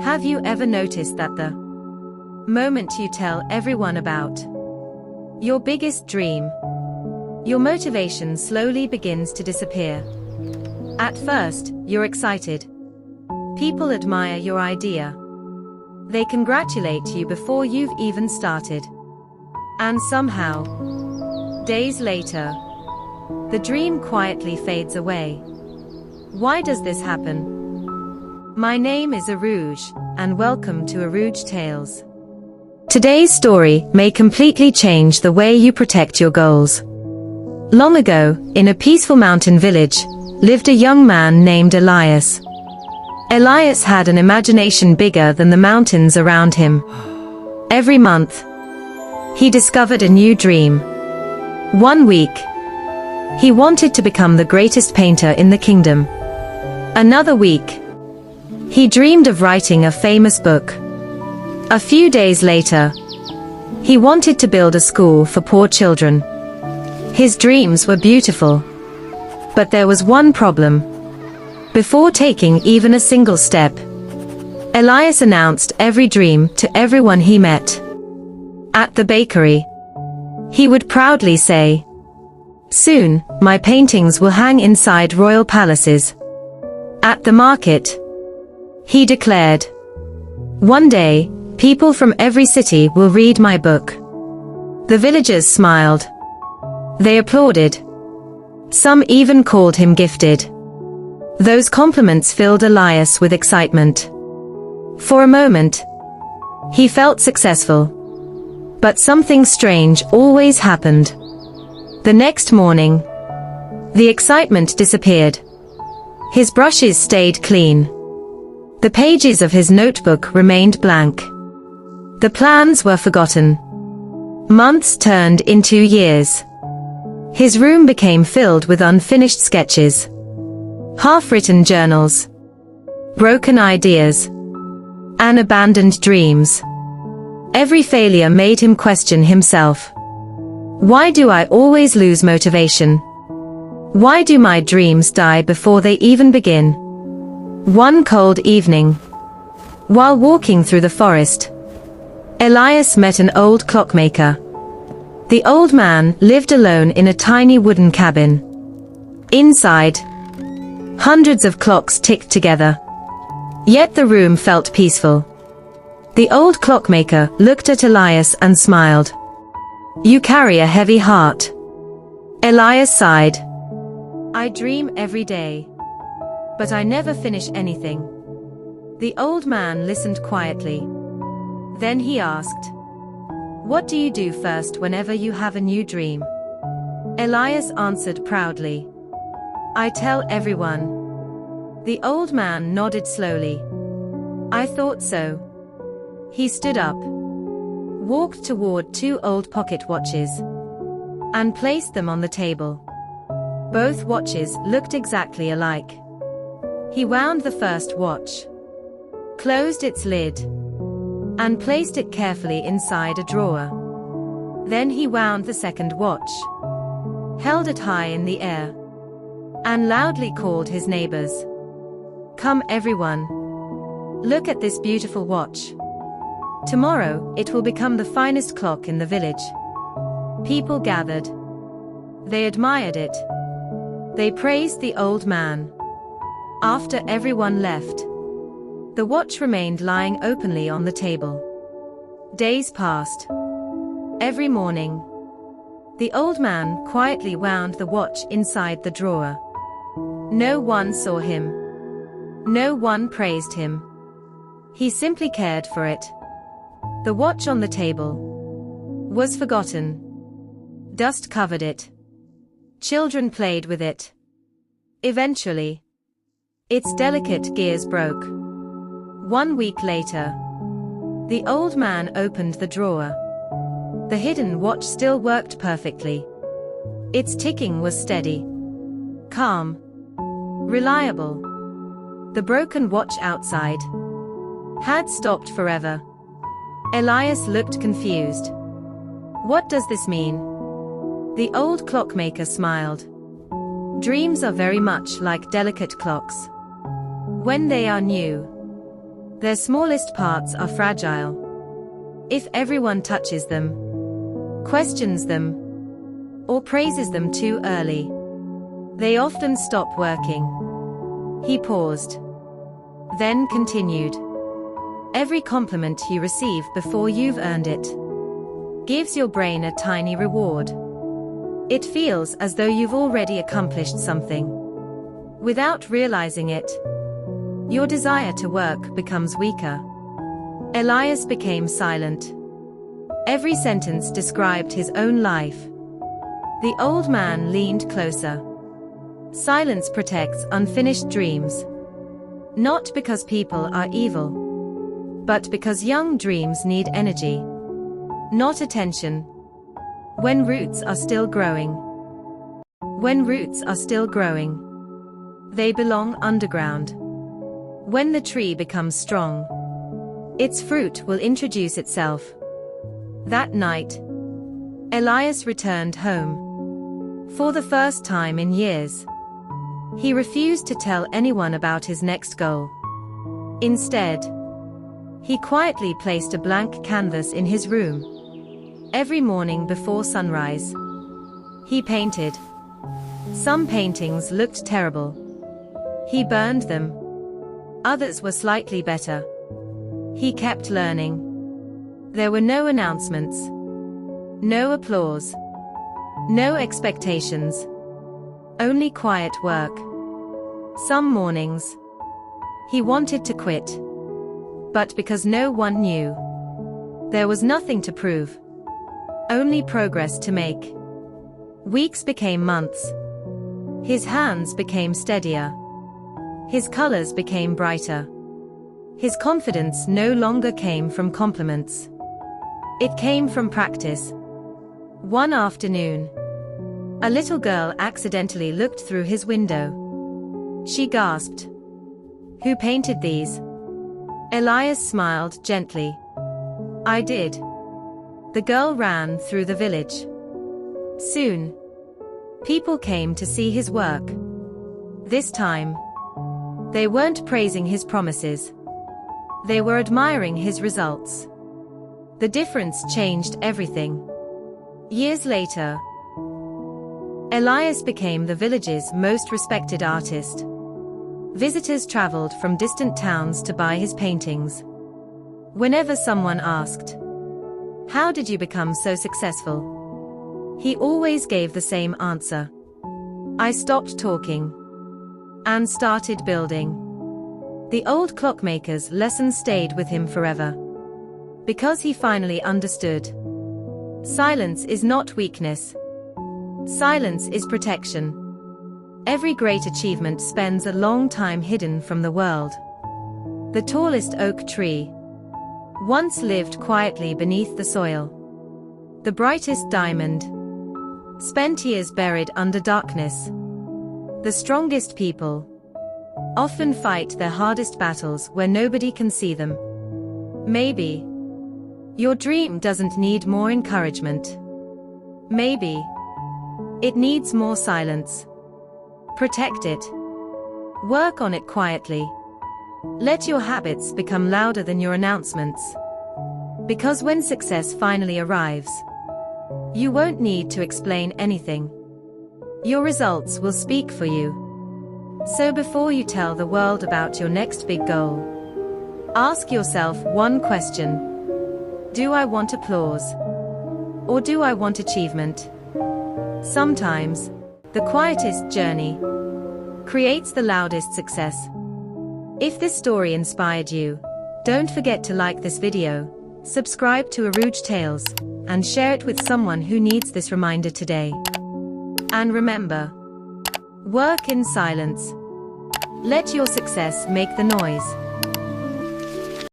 Have you ever noticed that the moment you tell everyone about your biggest dream, your motivation slowly begins to disappear? At first, you're excited. People admire your idea. They congratulate you before you've even started. And somehow, days later, the dream quietly fades away. Why does this happen? My name is Aruj, and welcome to Aruj Tales. Today's story may completely change the way you protect your goals. Long ago, in a peaceful mountain village, lived a young man named Elias. Elias had an imagination bigger than the mountains around him. Every month, he discovered a new dream. One week, he wanted to become the greatest painter in the kingdom. Another week, he dreamed of writing a famous book. A few days later, he wanted to build a school for poor children. His dreams were beautiful. But there was one problem. Before taking even a single step, Elias announced every dream to everyone he met. At the bakery, he would proudly say, "Soon, my paintings will hang inside royal palaces." At the market, he declared, "One day, people from every city will read my book." The villagers smiled. They applauded. Some even called him gifted. Those compliments filled Elias with excitement. For a moment, he felt successful. But something strange always happened. The next morning, the excitement disappeared. His brushes stayed clean. The pages of his notebook remained blank. The plans were forgotten. Months turned into years. His room became filled with unfinished sketches, half-written journals, broken ideas, and abandoned dreams. Every failure made him question himself. Why do I always lose motivation? Why do my dreams die before they even begin? One cold evening, while walking through the forest, Elias met an old clockmaker. The old man lived alone in a tiny wooden cabin. Inside, hundreds of clocks ticked together. Yet the room felt peaceful. The old clockmaker looked at Elias and smiled. "You carry a heavy heart." Elias sighed. "I dream every day, but I never finish anything." The old man listened quietly. Then he asked, "What do you do first whenever you have a new dream?" Elias answered proudly, "I tell everyone." The old man nodded slowly. "I thought so." He stood up, walked toward two old pocket watches, and placed them on the table. Both watches looked exactly alike. He wound the first watch, closed its lid, and placed it carefully inside a drawer. Then he wound the second watch, held it high in the air, and loudly called his neighbors. "Come everyone, look at this beautiful watch. Tomorrow, it will become the finest clock in the village." People gathered. They admired it. They praised the old man. After everyone left, the watch remained lying openly on the table. Days passed. Every morning, the old man quietly wound the watch inside the drawer. No one saw him. No one praised him. He simply cared for it. The watch on the table was forgotten. Dust covered it. Children played with it. Eventually, its delicate gears broke. 1 week later, the old man opened the drawer. The hidden watch still worked perfectly. Its ticking was steady, calm, reliable. The broken watch outside had stopped forever. Elias looked confused. "What does this mean?" The old clockmaker smiled. "Dreams are very much like delicate clocks. When they are new, Their smallest parts are fragile. If everyone touches them, questions them, or praises them too early, they often stop working. He paused, then continued. Every compliment you receive before you've earned it gives your brain a tiny reward. It feels as though you've already accomplished something. Without realizing it, your desire to work becomes weaker. Elias became silent. Every sentence described his own life. The old man leaned closer. Silence protects unfinished dreams. Not because people are evil, but because young dreams need energy, not attention. When roots are still growing. When roots are still growing, they belong underground. When the tree becomes strong, its fruit will introduce itself. That night, Elias returned home. For the first time in years, he refused to tell anyone about his next goal. Instead, he quietly placed a blank canvas in his room. Every morning before sunrise, he painted. Some paintings looked terrible. He burned them. Others were slightly better. He kept learning. There were no announcements, no applause, no expectations, only quiet work. Some mornings, he wanted to quit, but because no one knew, there was nothing to prove, only progress to make. Weeks became months. His hands became steadier. His colors became brighter. His confidence no longer came from compliments. It came from practice. One afternoon, a little girl accidentally looked through his window. She gasped. "Who painted these?" Elias smiled gently. "I did." The girl ran through the village. Soon, people came to see his work. This time, they weren't praising his promises. They were admiring his results. The difference changed everything. Years later, Elias became the village's most respected artist. Visitors traveled from distant towns to buy his paintings. Whenever someone asked, "How did you become so successful?" he always gave the same answer. "I stopped talking and started building." The old clockmaker's lesson stayed with him forever. Because he finally understood. Silence is not weakness. Silence is protection. Every great achievement spends a long time hidden from the world. The tallest oak tree once lived quietly beneath the soil. The brightest diamond spent years buried under darkness. The strongest people often fight their hardest battles where nobody can see them. Maybe your dream doesn't need more encouragement. Maybe it needs more silence. Protect it. Work on it quietly. Let your habits become louder than your announcements. Because when success finally arrives, you won't need to explain anything. Your results will speak for you. So before you tell the world about your next big goal, ask yourself one question. Do I want applause? Or do I want achievement? Sometimes, the quietest journey creates the loudest success. If this story inspired you, don't forget to like this video, subscribe to Aruj Tales, and share it with someone who needs this reminder today. And remember, work in silence. Let your success make the noise.